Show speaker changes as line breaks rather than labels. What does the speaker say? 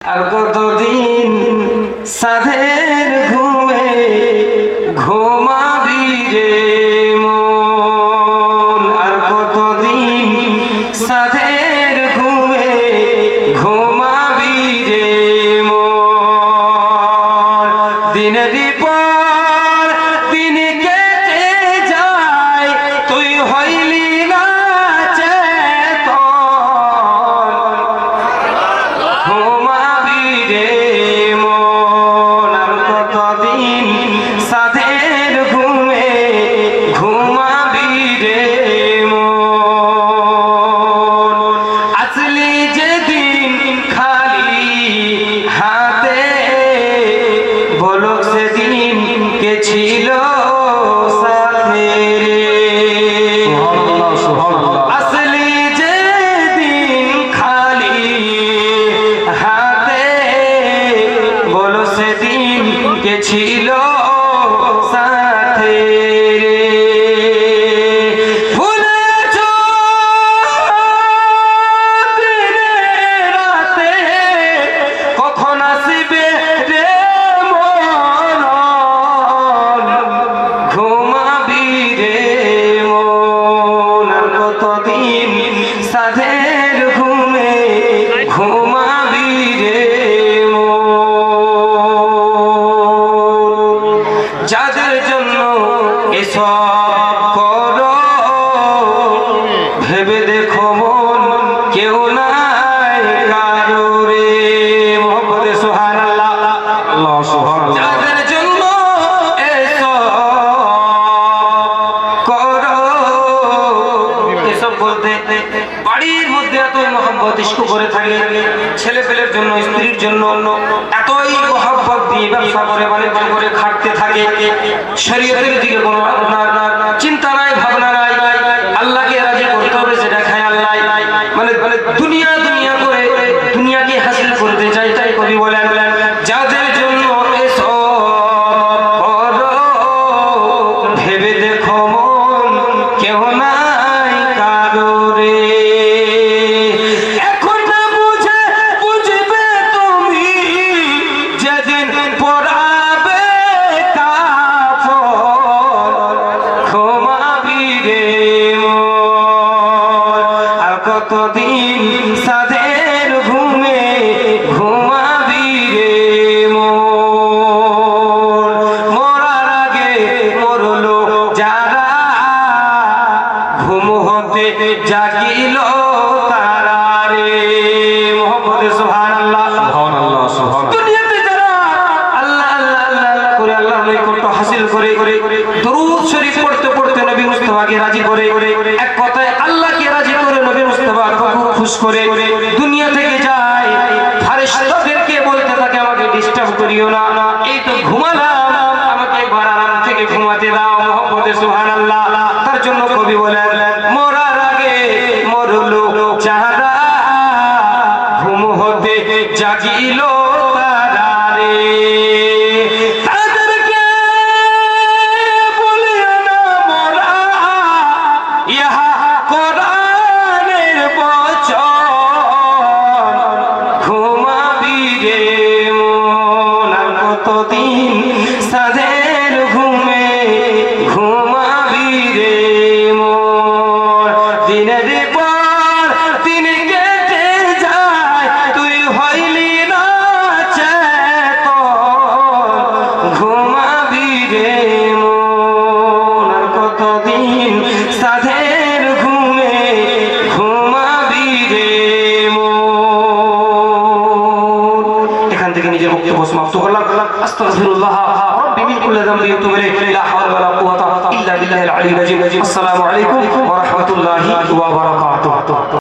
আর কতদিন সাধের ঘুমে ঘুমাবি রে মন, আর কতদিন সাধের ঘুমে ঘুমাবি রে মন। দিনের পর দিন কেটে যায়, তুই হইলি না চেতন, ঘুমাবি রে মন, আর কতদিন সাধের ঘুমে ঘুমাবি রে মন। আসলি যেদিন খালি হাতে, বলো সেদিন কে ছিল সাথে রে। আসলি যেদিন খালি হাতে, বলো সেদিন কে ছিল সাথে রে। ভুলেছো দিনের রাতে কখন আসবে রে মন, ঘুমাবি রে মন, আর কতদিন সাধের ঘুমে ঘুমাবি রে মন। যাদের জন্য এসব করো, ভেবে দেখো মন কেউ নাই কারো রে। মোহাম্মদে সুবহানাল্লাহ, আল্লাহ সুবহানাল্লাহ। যাদের জন্য এসব করো, এসব বলতে বাড়ির মধ্যে এত মহব্বত ইশক করে থাকে, ছেলে পেলের জন্য স্ত্রীর জন্য এতই মহব্বত দিয়ে ব্যবসা করে বাণিজ্য করে খাটতে থাকে, শরীয়তের দিকে কোনো আপনার চিন্তা নাই, ভাবনা নাই, আল্লাহকে রাজি করতে হবে সেটা খেয়াল নাই, মানে দুনিয়া দুনিয়া করে দুনিয়াকে হাসিল করতে চাই। তাই কবি বলেন, যাদের জন্য এসব করো, ভেবে দেখো মন কেউ নাই কারো রে। এখন না বুঝবে তুমি যেদিন পরাবে কাফন, ঘুমাবি রে মন, আর কতদিন সাধের ঘুমে ঘুমাবি রে মন। মরার আগে মরলো যারা, ঘুম হতে জাগিল তারা রে। মোহাম্মদে সুবহানাল্লাহ, সুবহানাল্লাহ, সুবহানাল্লাহ। দুনিয়াতে যারা আল্লাহ আল্লাহ আল্লাহ আল্লাহ করে আল্লাহর নৈকট্য হাসিল করে দরুদ শরীফ পড়তে পড়তে নবী মুস্তাফাকে রাজি করে, এক কথায় আল্লাহকে রাজি করে নবী মুস্তাফাকে খুশ করে দুনিয়া থেকে যায়, ফেরেশতাদেরকে বলতে থাকে আমাকে ডিস্টার্ব করিও না, এই তো ঘুমালাম, আমাকে একবার আরাম থেকে ঘুমাতে দাও। মোহাম্মদে সুবহানাল্লাহ। তার জন্য কবি বলেন, মরার আগে মরলো যারা, ঘুম হতে জাগিল তারা রে। তাদেরকে বলিও না মোরা ইহা কোরআনের বচন, ঘুমাবি রে মন, আর কতদিন সাধের ঘুমে ঘুমাবি রে মন। দিনের পর দিন কেটে যায়, তুই হইলি না চেতন, ঘুমাবি রে মন, আর কতদিন সাধের ঘুমে ঘুমাবি রে মন। এখান থেকে নিজের বক্তব্য সমাপ্ত করলাম। আস্তাগফিরুল্লাহ রাব্বি মিন কুল্লি যামবি ওয়া আতুবু ইলাইহি, লা হাওলা ওয়া লা কুওয়াতা ইল্লা বিল্লাহিল আলিয়্যিল আযীম। আসসালামু আলাইকুম ওয়া রাহমাতুল্লাহি ওয়া বারাকাতুহু।